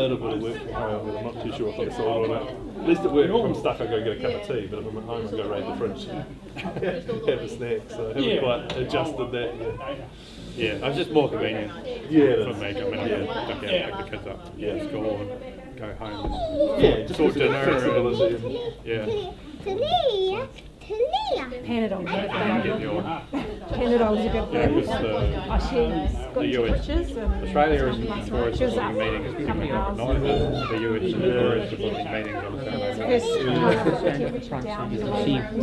little bit of work from home, but I'm not too sure if I'm sold on it. At least at work, if I'm stuck, I go get a cup of tea, but if I'm at home, I go raid the fridge and have a snack. So I haven't quite adjusted that yet. Yeah, it's just more convenient for me. I mean, I can duck out, pick the kids up, school, and go home and just sort dinner. Panadol's a good Get your, Panadol's a good thing. because She's got the two US, twitches. Australia is notorious She for was up booking meetings a at couple 7 of o'clock at hours. night. The US is notorious for booking meetings on Saturday First morning. temperature down to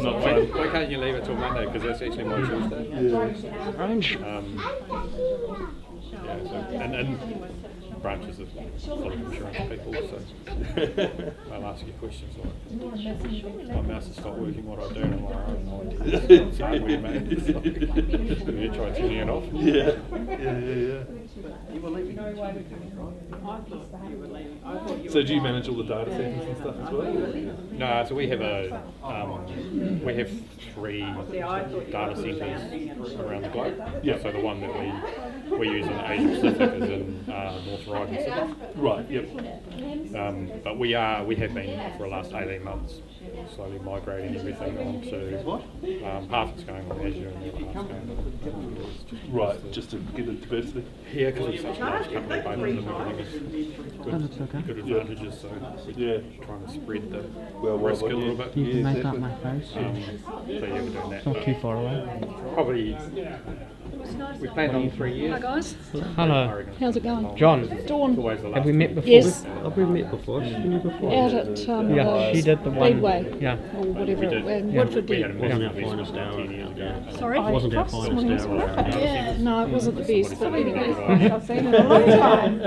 Not fun. Why can't you leave it till Monday? Because that's actually my Tuesday. And branches of full of insurance people, so they'll ask you questions like, my mouse has stopped working, what do I do? And I'm like, I have no idea. So we made you try turning it off. Yeah. So do you manage all the data settings and stuff as well? No, so we have we have 3 data centres around the globe. Yeah. So the one that we use in Asia Pacific is in North Ryde and Sydney. Right. Yep. But we have been for the last 18 months slowly migrating everything onto half it's going on Azure and the other half's going on. Right. Just to get it diversity. Yeah, because we're such a large company, both of them everything is good advantages. So trying to spread the risk a little bit. You can make up my face. So yeah, we're doing that. It's not too far away. Probably we planned on 3 years. Hi guys, Hello. how's it going? John, Dawn, Always the last have we met before? Yes. Have we met before? Seen you before? out at Yeah, she did the one. Speedway, Yeah. or whatever, did. in Yeah. Woodford. We had a Yeah. meeting with 10 years ago. Sorry? Wasn't our finest hour. No, it wasn't the best, but anyway. I've seen it in a long time.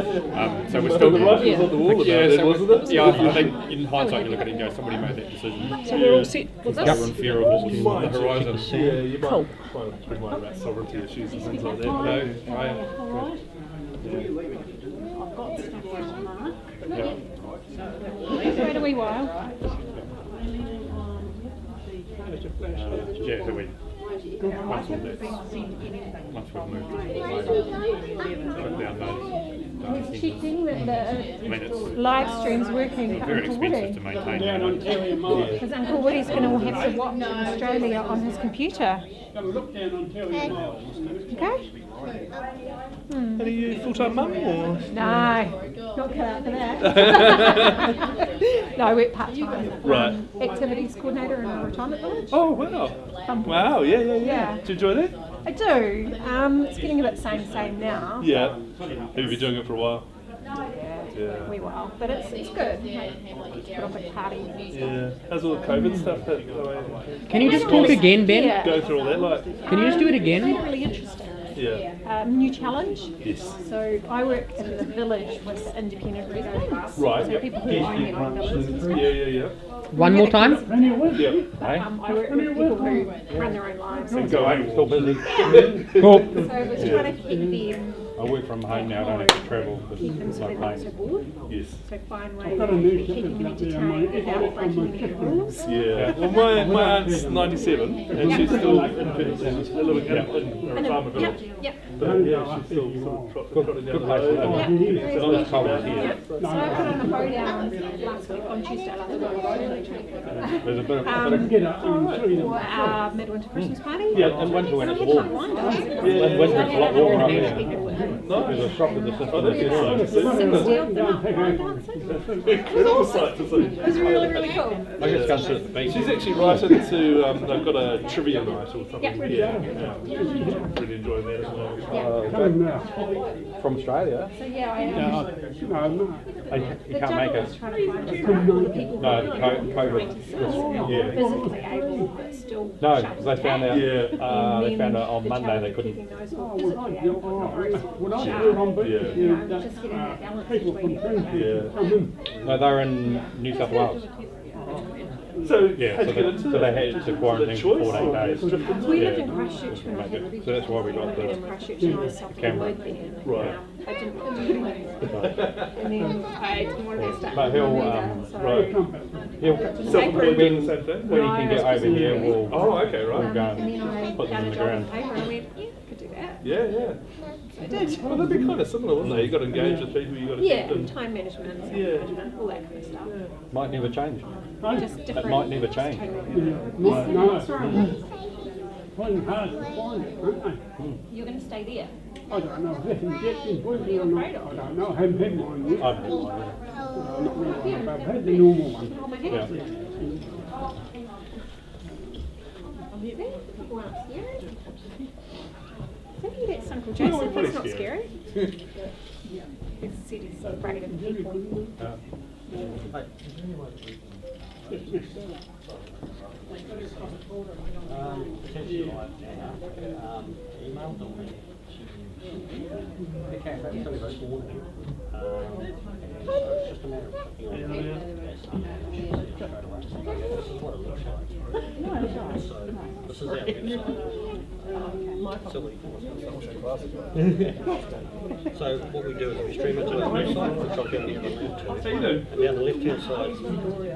So we're still The writing was on the wall about it, wasn't it? Yeah, I think in hindsight you look at it and go, somebody made that decision. So we're all set with We're this? in fear of what was on the horizon. Yeah, you might Cool. be worried about sovereignty issues and things like that. No, I've got stuff for Mark. Wait a wee while. yeah, so we once we've moved put down those. Checking that I mean, the it's live stream's working for very Uncle expensive Woody. to maintain now. Because Uncle Woody's going to have to watch Australia on his computer. Okay? And are you full-time mum or? No, not cut out for that. No, I work part-time. Right. Activities coordinator in a retirement village. Oh wow! Wow! Yeah. Yeah. Do you enjoy that? I do. It's getting a bit same now. Yeah. Have you been doing it for a while? Yeah. Wee while, but it's good. Put on big party. Yeah. How's all the COVID stuff? Can you just talk again, Ben? Yeah. Go through all that, like. Can you just do it again? Really interesting. Yeah. New challenge. Yes. So I work in the village with independent residents. Right. So Yep. people who own their own villages. Yeah. One more time? Yep. I work with people who run their own lives. So Go home. Still busy. Cool. we're trying to keep them. I work from home now, I don't have to travel Keep them because so my they're not so plane. bored. Yes. So find ways of keeping them entertained without breaking any rules. Yeah. Well, my aunt's 97 and she's still living in a retirement village. Yep. But yeah, she's still sort of trotting down the road. Yeah. As long as it's cold here. So I put on a bow down last week on Tuesday. There's a bit of for our midwinter Christmas party. yeah, and winter when I it's had warm. line dancing. When winter it's a lot warmer up here. No, There's a shop with the Oh, that's system. exciting. Sit still, line dancing. Incredible sight to see. It was really, really cool. I just go sit at the beach. She's actually right into, they've got a trivia night or something. Yep. Yeah. Really enjoying that as well. From Australia. So yeah, I am. You can't make it. Trying to find people No, COVID. Yeah. physically able but still. No, shut they found out. Yeah. They found out on the Monday they challenge of couldn't. keeping those who are physically able but not shut. Yeah. Just getting that balance between everything. Yeah. No, they're in New South Wales. So, Yeah, how'd so you get into they that? had to quarantine for Choice 14 or days. drift into We it? lived in Christchurch when I had the So that's why we got lived in the Christchurch and I was self-employed then. Right. I didn't want to do anything. And then I didn't want to start. But he'll, Right. he'll Self-employed doing the same thing? when he can get over here, we'll Oh, okay, right. go And then I and put them found in a the job on ground. paper and I went, yeah, could do that. Yeah. I did. Well, that'd be kind of similar, wouldn't it? You got to engage with people. You got to Yeah, keep them. time management, all that kind of stuff. Might never change. Just That different. might never change. Finding hard to find it, aren't they? You're going to stay there. I don't know if injections would be or not. I don't know. I haven't had one yet. I've been like I'm not really sure. I've had the normal one. yeah. People aren't scary. Maybe that's Uncle Jason. pretty That's not scary. scary. He said he's afraid of people. Potentially like email them. Okay, that's really this morning. It's just a matter of clicking on it. This is what it looks like. So this is our website. Silly. So what we do is we stream it to our website, which I'll get on the other link to. And down the left-hand side,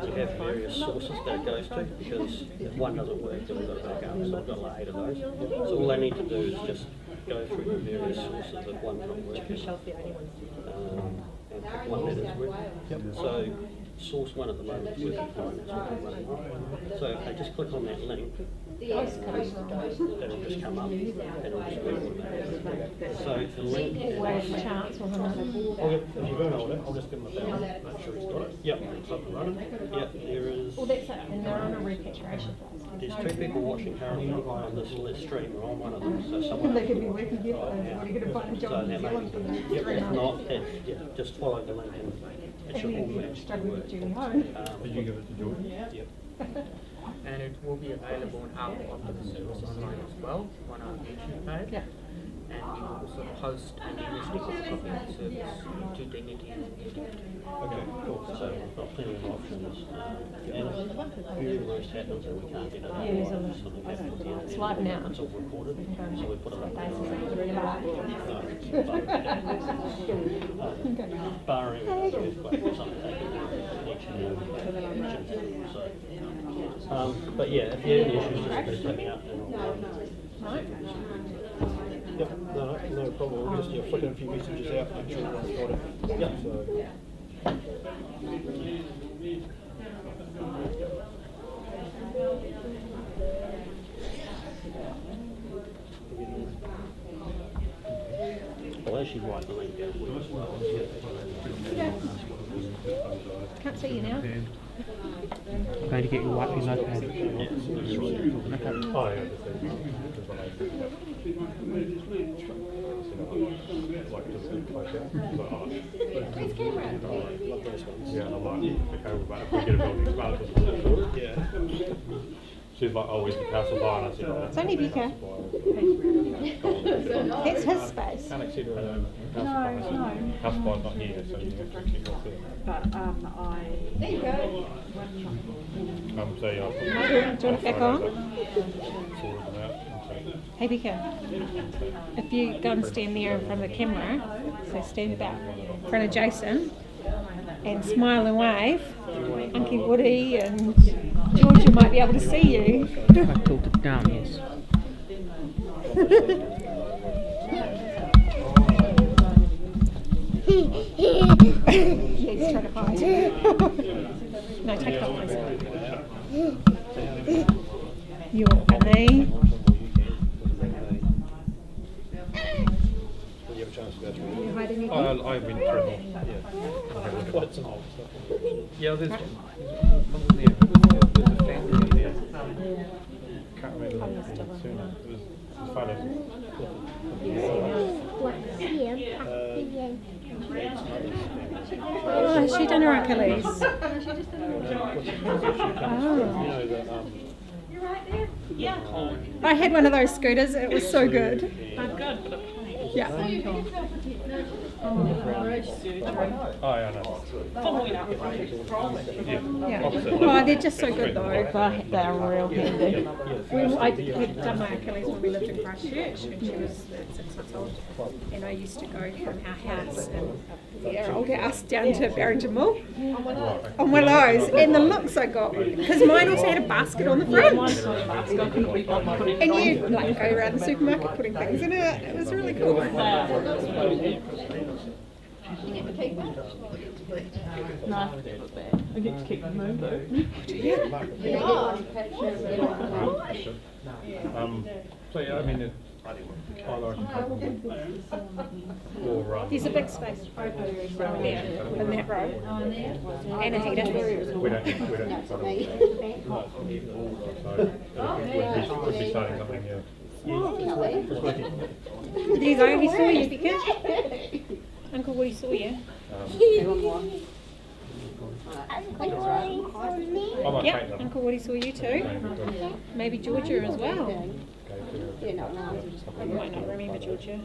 we have various sources that it goes to, because if one doesn't work, then we've got to back up. So we've got like 8 of those. So all they need to do is just go through the various sources if one's not working. And pick one that is working. So source 1 at the moment is working fine. That's what we're running on. So if they just click on that link, it'll just come up and it'll just work automatically. So the link is... Chance or Oh, yep, if you've emailed it, I'll just give him a bell, make sure he's got it. Yep, it's up and running. Yep, there is... Well, that's it. And they're on a repatriation phase. There's 2 people watching currently on this stream, or on one of them, so someone... They could be working here. What are you going to find a So job in that New may Zealand for the be... next Yep, 3 if months? not, just follow the link and it should all match. Struggling with Julie home. Did you give it to George? Yep. And it will be available out after the service online as well on our YouTube page. Yeah. And we will also post an English copy of the service to Dignity and Integrity. Okay, cool. So we've got plenty of options. And if the worst happens and we can't get it out, something happens at the end. It's live now. It's all recorded, so we put it up there. Barring earthquake or something happening. But yeah, if you have any issues, just let me know. Yep, no problem. We'll just flicking a few messages out, make sure everyone's got it. Yep. So, Well, as you write the link down, we as well. Can't see you now. Going to get your wiping notepad. Yes, Okay. Oh, yeah. Where's camera? Yeah, I'm like, okay, we're about to get a building as well. yeah. She's like, oh, where's the council bar? And I said, oh, It's only Vika. It's his space. Can't exceed her No, no. house buy's not here, so you have to exceed your fee. But There you go. so yeah, Do you want it back on? Hey Vika, if you go and stand there in front of the camera, so stand about in front of Jason and smile and wave, Uncle Woody and Georgia might be able to see you. I tilted it down, yes. He's trying to hide. No, take it off, please. You're funny. You have a chance to go through it. You hide anything? I've been through them. Yeah. Quite some old stuff. Yeah, there's one in there. There's a family in there. Can't remember the surname. It was funny. Oh, has she done her Achilles? You know that I had one of those scooters, it was so good. Yeah. Oh, yeah, I know. Following up. Yeah. Opposite. Oh, they're just so good though. They're real handy. I had done my Achilles when we lived in Christchurch, and she was 6 months old. And I used to go from our house and their old house down to Barrington Mall on one of those. And the looks I got, because mine also had a basket on the front. And you like go around the supermarket putting things in it. It was really cool. No, I get to keep them moving though. So yeah, I mean, There's a big space there in that row. And a heater. we don't. So we'd be starting something new. There you go, he saw you, Vickers. Uncle Woody saw you. I might Yep, take them. Uncle Woody saw you too. Maybe Georgia as well. You might not remember Georgia.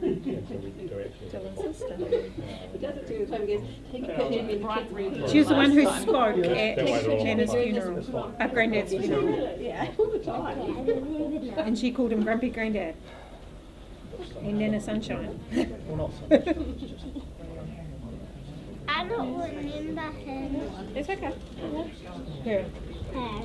Dylan's sister. She was the one who spoke at Nana's funeral, Granddad's funeral. And she called him Grumpy Granddad. And Nana Sunshine. I don't remember him. It's okay. Here. I'll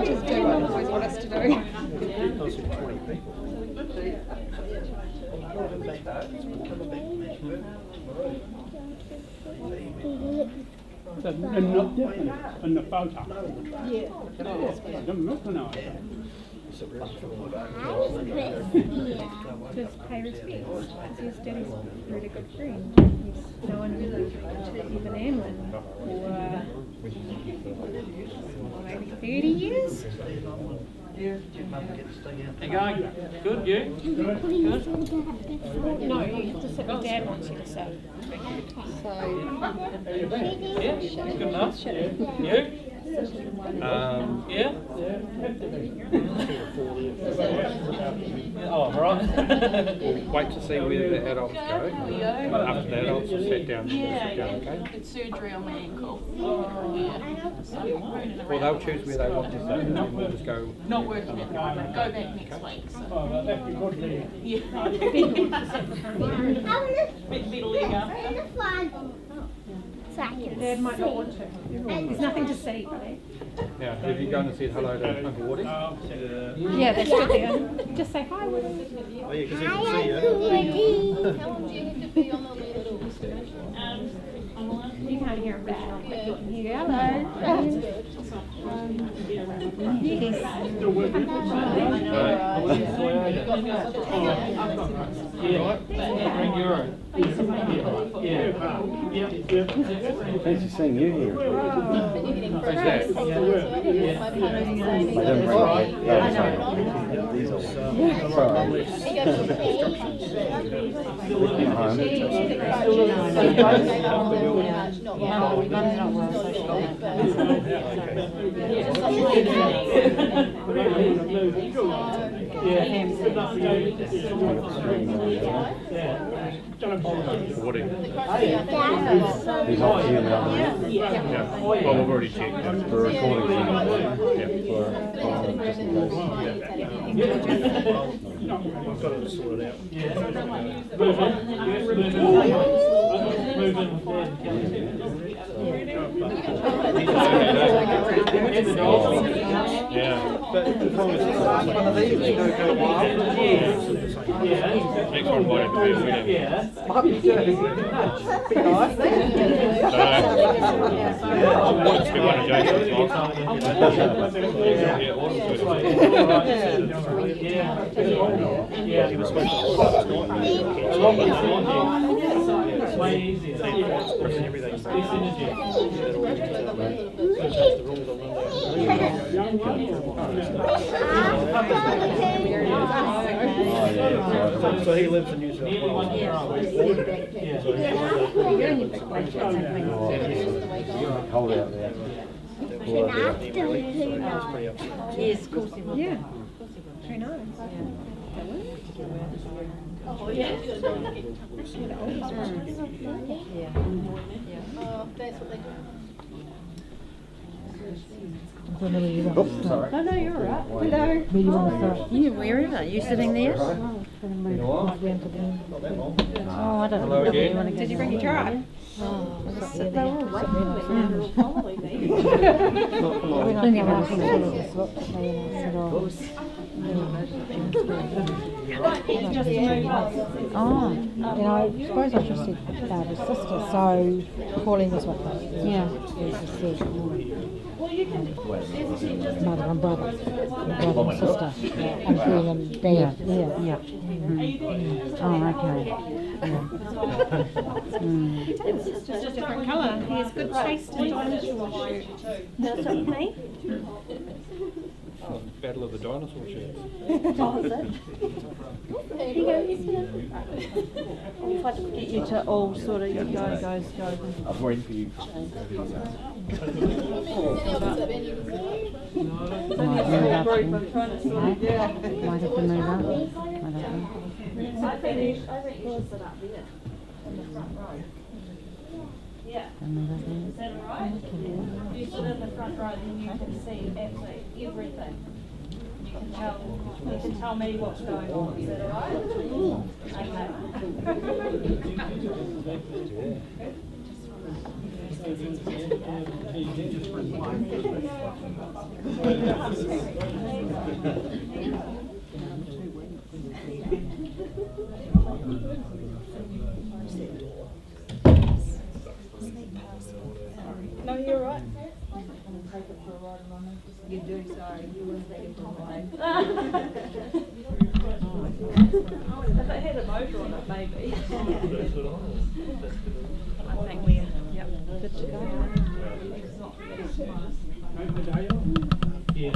just do what I want us to do. And not different in the photo. Yeah. It doesn't look nice. Just pay respect. Because his daddy's a really good friend. He's known even Anlin for maybe 30 years. You going? Good, you? No, you have to sit where Dad wants you to sit. Yeah, good enough. You? Yeah? Oh, right. We'll wait to see where the adults go. But after the adults, we'll sit down. Okay? It's surgery on my ankle. Well, they'll choose where they want to sit, and then we'll just go. Not working at the moment. Go back next week. So. Oh, well, that'd be good then. Yeah. Bit leg up. Dad might not want to. There's nothing to see, buddy. Now, if you're going to say hello to Uncle Woody, Yeah, that's good there. Just say hi, Woody. Oh yeah, because he can see you. How long do you have to be on the little? You can't hear him, but you can hear hello. Bring your own. Fancy seeing you here. who's that? I don't bring these Woody. He's off here now. Yeah. Well, we've already checked. For recording. Yeah. Just in case. I've got it sorted out. Yeah. But the problem is, one of these is going to go wild. Next one might have to be a winner. I want it to be one of Jason's lots. Yeah, he was supposed to hold it's way easier. So he lives in New South Wales. You're in your big blanket. Cold out there. And after we Yes, of course he will. Yeah. Who knows? Oh, yeah. Sorry. No, you're all right. Hello. You wherever? You sitting there? Oh, I don't know. Did you bring your tribe? Oh, You know, I suppose I should have said Barbara's sister, so Pauline was with us. yeah. Mother and brother and sister, uncle and dad. Yeah. Oh, okay. It's just a different colour. He has good taste in dinosaur shirt. That's what me? Battle of the Dinosaur Shirts. If I could get you to all sort of go. I'm waiting for you. Might have to move up. I don't know. You sit in the front row and you can see absolutely everything. You can tell me what's going on. Is that alright? No, you're right. You do, sorry. You wouldn't take it for a ride. If it had a motor on it, maybe. I think we're good to go. Yeah.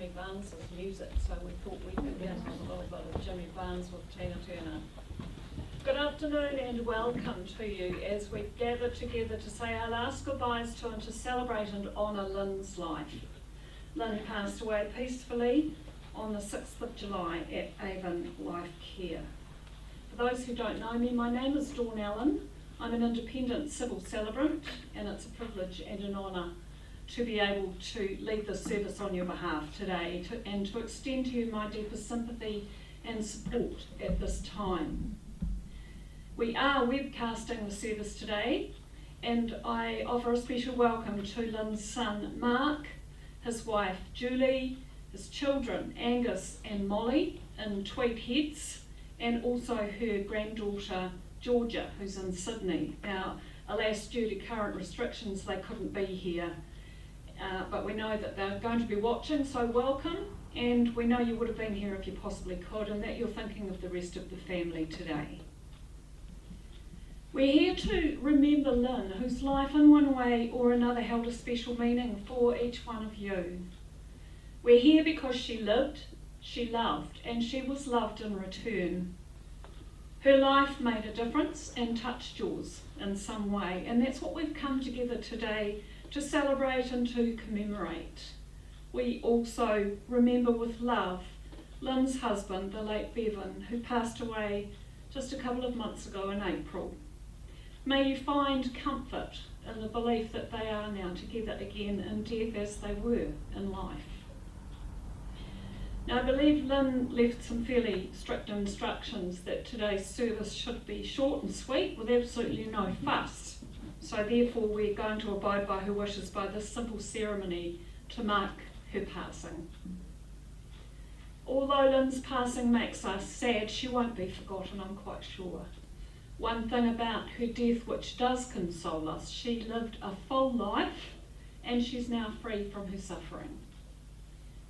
Jimmy Barnes' music, so we thought we'd begin with a little bit of Jimmy Barnes with Tina Turner. Good afternoon and welcome to you as we've gathered together to say our last goodbyes to and to celebrate and honour Lyn's life. Lyn passed away peacefully on the 6th of July at Avon Life Care. For those who don't know me, my name is Dawn Allen. I'm an independent civil celebrant, and it's a privilege and an honour to be able to lead the service on your behalf today and to extend to you my deepest sympathy and support at this time. We are webcasting the service today, and I offer a special welcome to Lyn's son Mark, his wife Julie, his children Angus and Molly in Tweed Heads, and also her granddaughter Georgia, who's in Sydney. Now, alas, due to current restrictions, they couldn't be here, but we know that they're going to be watching, so welcome, and we know you would have been here if you possibly could, and that you're thinking of the rest of the family today. We're here to remember Lyn, whose life in one way or another held a special meaning for each one of you. We're here because she lived, she loved, and she was loved in return. Her life made a difference and touched yours in some way, and that's what we've come together today to celebrate and to commemorate. We also remember with love Lyn's husband, the late Bevan, who passed away just a couple of months ago in April. May you find comfort in the belief that they are now together again in death as they were in life. Now, I believe Lyn left some fairly strict instructions that today's service should be short and sweet with absolutely no fuss. So therefore we're going to abide by her wishes by this simple ceremony to mark her passing. Although Lyn's passing makes us sad, she won't be forgotten, I'm quite sure. One thing about her death which does console us, she lived a full life and she's now free from her suffering.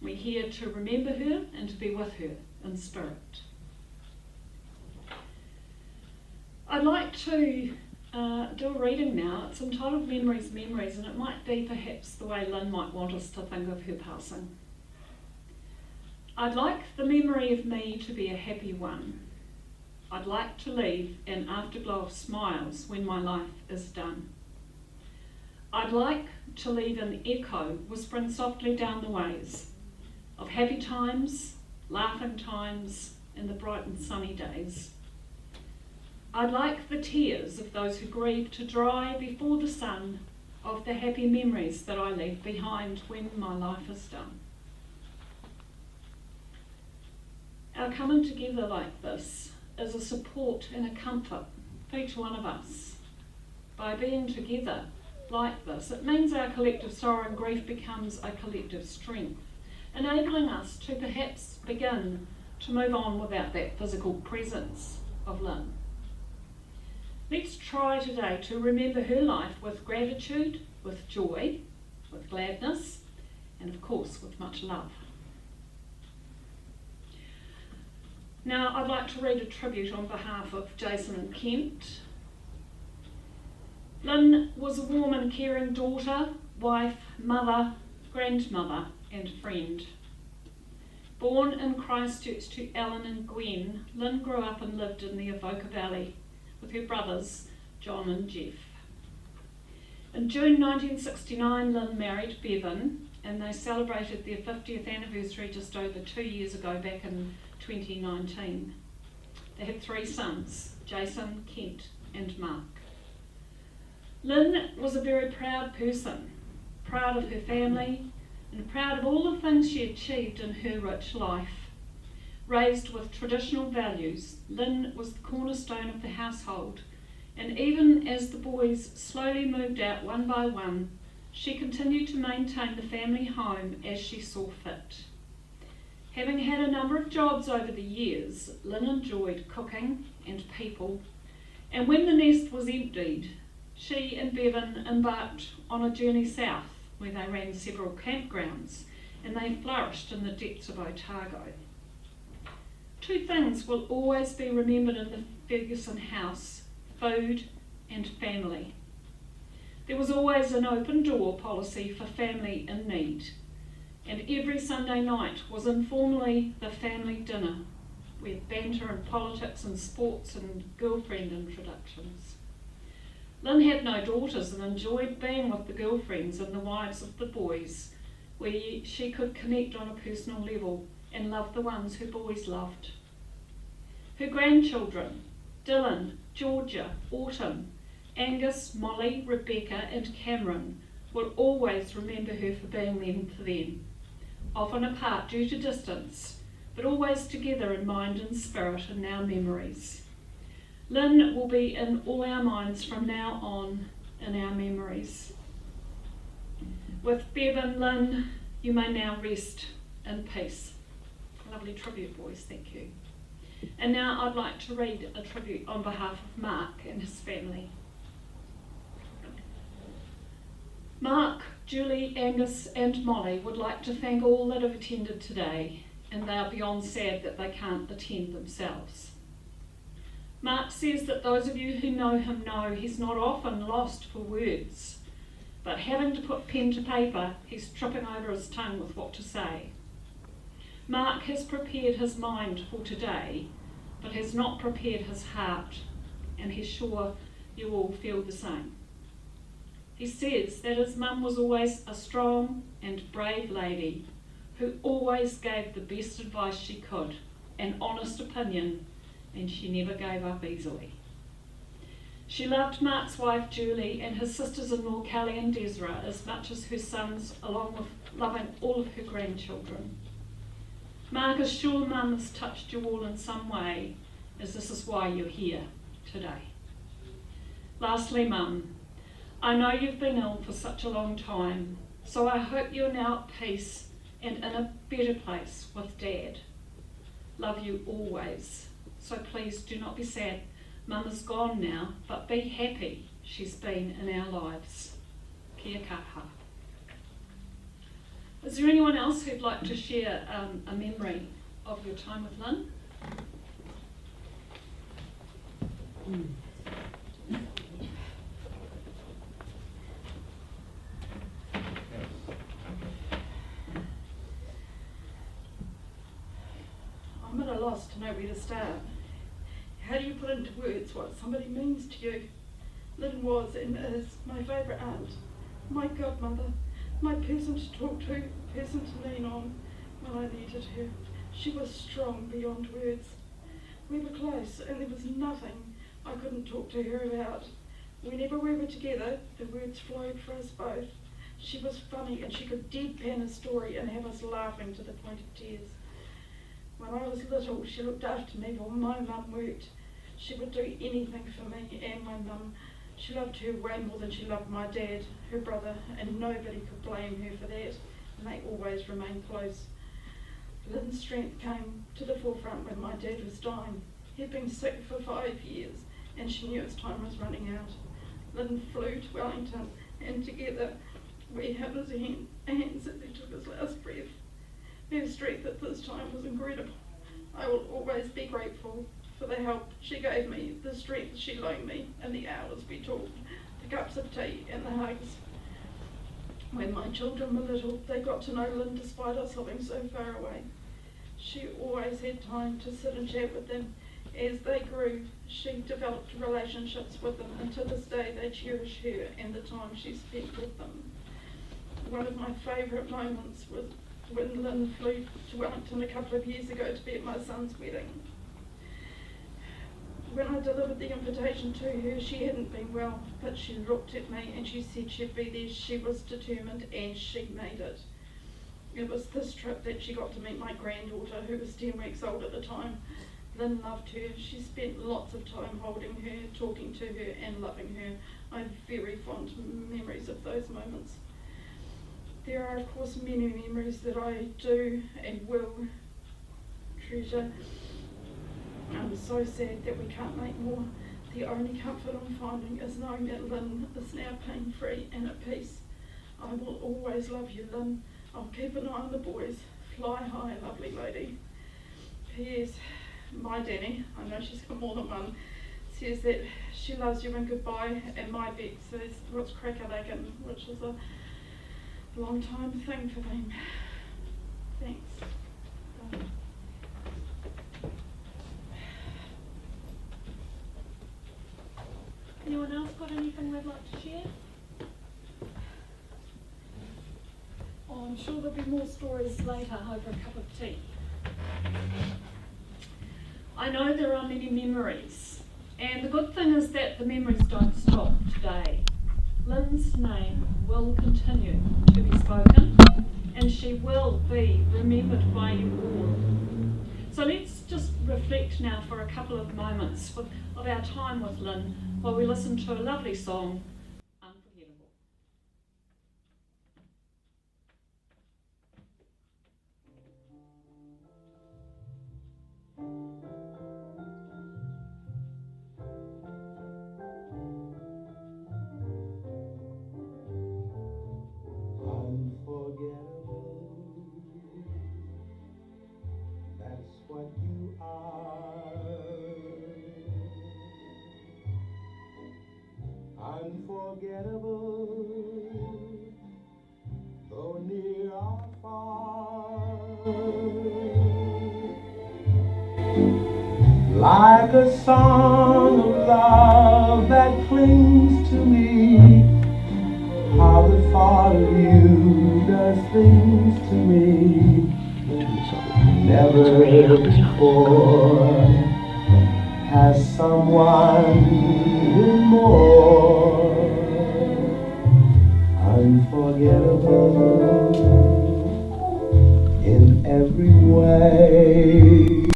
We're here to remember her and to be with her in spirit. I'd like to do a reading now. It's entitled Memories, Memories, and it might be perhaps the way Lyn might want us to think of her passing. I'd like the memory of me to be a happy one. I'd like to leave an afterglow of smiles when my life is done. I'd like to leave an echo whispering softly down the ways of happy times, laughing times, and the bright and sunny days. I'd like the tears of those who grieve to dry before the sun of the happy memories that I leave behind when my life is done. Our coming together like this is a support and a comfort for each one of us. By being together like this, it means our collective sorrow and grief becomes a collective strength, enabling us to perhaps begin to move on without that physical presence of Lyn. Let's try today to remember her life with gratitude, with joy, with gladness, and of course with much love. Now, I'd like to read a tribute on behalf of Jason and Kent. Lyn was a warm and caring daughter, wife, mother, grandmother, and friend. Born in Christchurch to Alan and Gwen, Lyn grew up and lived in the Avoca Valley with her brothers, John and Jeff. In June 1969, Lyn married Bevan, and they celebrated their 50th anniversary just over 2 years ago, back in 2019. They had 3 sons, Jason, Kent, and Mark. Lyn was a very proud person, proud of her family, and proud of all the things she achieved in her rich life. Raised with traditional values, Lyn was the cornerstone of the household, and even as the boys slowly moved out one by one, she continued to maintain the family home as she saw fit. Having had a number of jobs over the years, Lyn enjoyed cooking and people, and when the nest was emptied, she and Bevan embarked on a journey south where they ran several campgrounds and they flourished in the depths of Otago. 2 things will always be remembered in the Fergusson house: food and family. There was always an open door policy for family in need, and every Sunday night was informally the family dinner, with banter and politics and sports and girlfriend introductions. Lynn had no daughters and enjoyed being with the girlfriends and the wives of the boys, where she could connect on a personal level and love the ones her boys loved. Her grandchildren, Dylan, Georgia, Autumn, Angus, Molly, Rebecca and Cameron, will always remember her for being there for them, often apart due to distance, but always together in mind and spirit in our memories. Lynn will be in all our minds from now on, in our memories. With Bev and Lynn, you may now rest in peace. Lovely tribute, boys, thank you. And now I'd like to read a tribute on behalf of Mark and his family. Mark, Julie, Angus and Molly would like to thank all that have attended today, and they are beyond sad that they can't attend themselves. Mark says that those of you who know him know he's not often lost for words, but having to put pen to paper, he's tripping over his tongue with what to say. Mark has prepared his mind for today, but has not prepared his heart, and he's sure you all feel the same. He says that his mum was always a strong and brave lady who always gave the best advice she could, an honest opinion, and she never gave up easily. She loved Mark's wife Julie and his sisters-in-law Kelly and Desra as much as her sons, along with loving all of her grandchildren. Mark is sure Mum has touched you all in some way, as this is why you're here today. Lastly, Mum, I know you've been ill for such a long time, so I hope you're now at peace and in a better place with Dad. Love you always, so please do not be sad. Mum is gone now, but be happy she's been in our lives. Kia kaha. Is there anyone else who'd like to share a memory of your time with Lynn? I'm at a loss to know where to start. How do you put into words what somebody means to you? Lynn was and is my favourite aunt, my godmother, my person to talk to, person to lean on when I needed her. She was strong beyond words. We were close and there was nothing I couldn't talk to her about. Whenever we were together, the words flowed for us both. She was funny and she could deadpan a story and have us laughing to the point of tears. When I was little, she looked after me while my mum worked. She would do anything for me and my mum. She loved her way more than she loved my dad, her brother, and nobody could blame her for that, and they always remained close. Lynn's strength came to the forefront when my dad was dying. He'd been sick for 5 years, and she knew his time was running out. Lynn flew to Wellington, and together we held his hands as he took his last breath. Her strength at this time was incredible. I will always be grateful for the help she gave me, the strength she loaned me, and the hours we talked, the cups of tea and the hugs. When my children were little, they got to know Lynn despite us living so far away. She always had time to sit and chat with them. As they grew, she developed relationships with them, and to this day they cherish her and the time she spent with them. One of my favourite moments was when Lynn flew to Wellington a couple of years ago to be at my son's wedding. When I delivered the invitation to her, she hadn't been well, but she looked at me and she said she'd be there. She was determined and she made it. It was this trip that she got to meet my granddaughter, who was 10 weeks old at the time. Lynn loved her. She spent lots of time holding her, talking to her and loving her. I have very fond memories of those moments. There are of course many memories that I do and will treasure. I'm so sad that we can't make more. The only comfort I'm finding is knowing that Lynn is now pain-free and at peace. I will always love you, Lynn. I'll keep an eye on the boys. Fly high, lovely lady. P.S. My Danny, I know she's got more than one, says that she loves you and goodbye, and my Beck says what's crack-a-lackin', which is a long time thing for them. Thanks. Anyone else got anything they'd like to share? Oh, I'm sure there'll be more stories later over a cup of tea. I know there are many memories, and the good thing is that the memories don't stop today. Lynn's name will continue to be spoken, and she will be remembered by you all. So let's just reflect now for a couple of moments of our time with Lynn while we listen to a lovely song, Unforgettable. Unforgettable, that's what you are. Unforgettable, though near or far. Like a song of love that clings to me, how the thought of you does things to me. Never before has someone been more unforgettable in every way.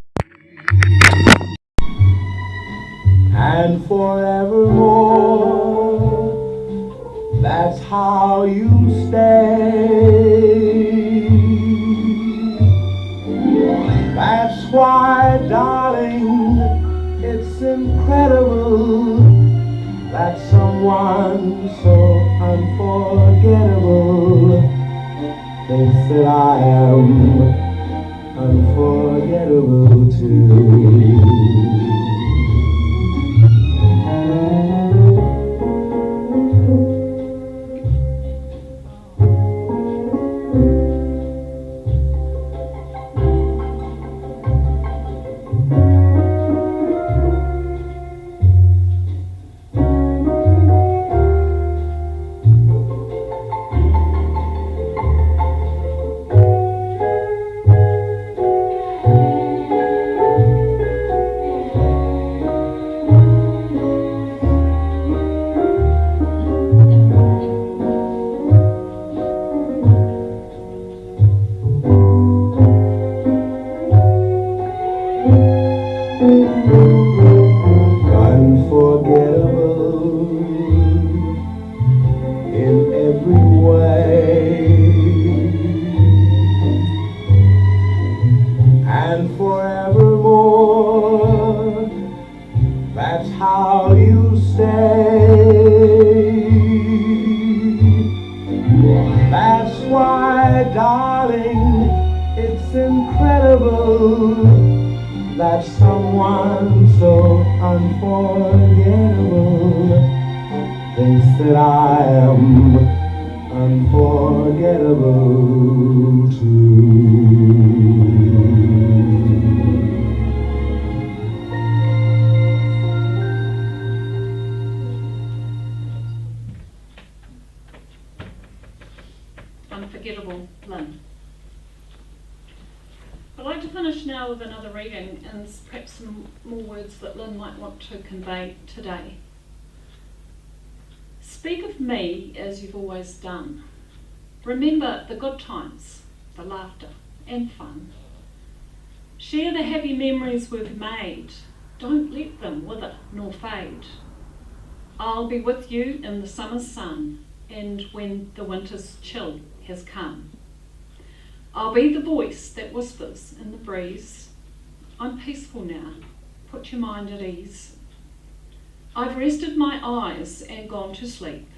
And forevermore, that's how you stay. That's why, darling, it's incredible that someone so unforgettable thinks that I am unforgettable too. Unforgettable, Lynn. I'd like to finish now with another reading and perhaps some more words that Lynn might want to convey today. Speak of me as you've always done. Remember the good times, the laughter and fun. Share the happy memories we've made. Don't let them wither nor fade. I'll be with you in the summer's sun and when the winter's chill has come. I'll be the voice that whispers in the breeze. I'm peaceful now, put your mind at ease. I've rested my eyes and gone to sleep.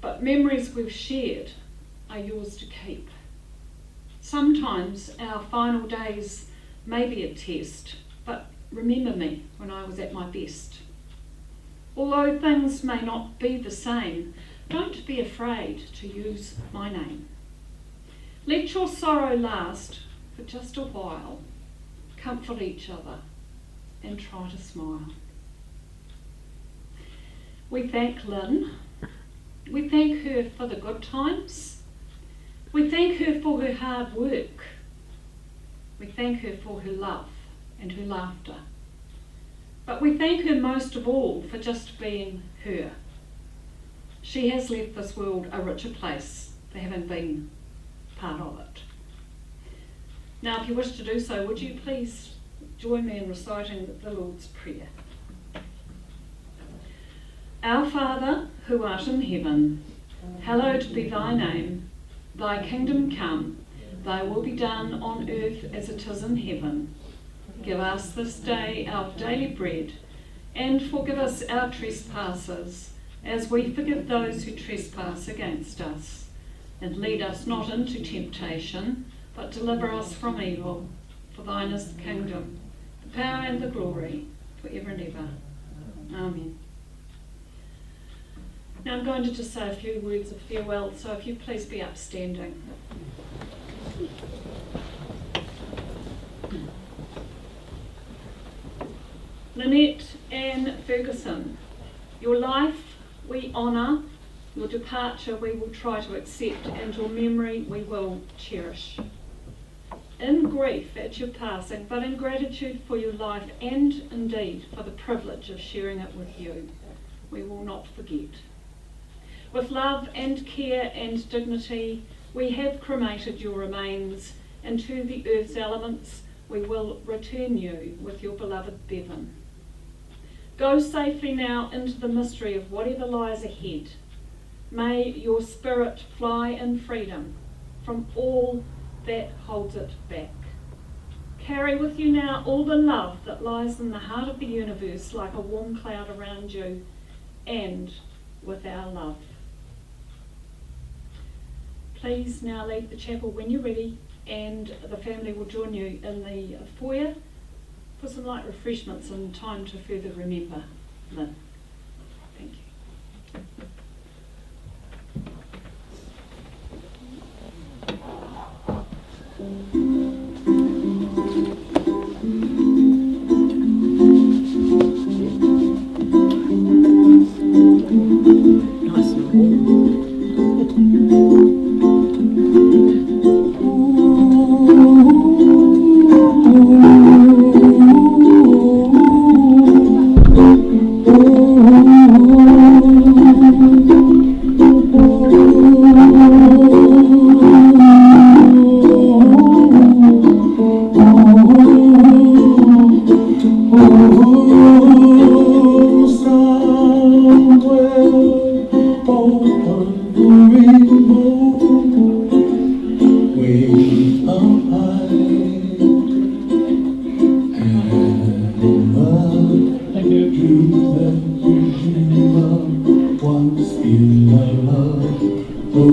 But memories we've shared are yours to keep. Sometimes our final days may be a test, but remember me when I was at my best. Although things may not be the same, don't be afraid to use my name. Let your sorrow last for just a while. Comfort each other and try to smile. We thank Lynn. We thank her for the good times. We thank her for her hard work. We thank her for her love and her laughter. But we thank her most of all for just being her. She has left this world a richer place for having been part of it. Now, if you wish to do so, would you please join me in reciting the Lord's Prayer. Our Father, who art in heaven, hallowed be thy name. Thy kingdom come, thy will be done on earth as it is in heaven. Give us this day our daily bread, and forgive us our trespasses, as we forgive those who trespass against us. And lead us not into temptation, but deliver us from evil. For thine is the kingdom, the power and the glory, for ever and ever. Amen. Now I'm going to just say a few words of farewell, so if you please be upstanding. Lynette and Fergusson, your life we honour, your departure we will try to accept, and your memory we will cherish. In grief at your passing, but in gratitude for your life and indeed for the privilege of sharing it with you, we will not forget. With love and care and dignity, we have cremated your remains, and to the earth's elements we will return you with your beloved Bevan. Go safely now into the mystery of whatever lies ahead. May your spirit fly in freedom from all that holds it back. Carry with you now all the love that lies in the heart of the universe like a warm cloud around you, and with our love. Please now leave the chapel when you're ready, and the family will join you in the foyer for some light refreshments and time to further remember Lynn. Thank you. Once in my love, oh,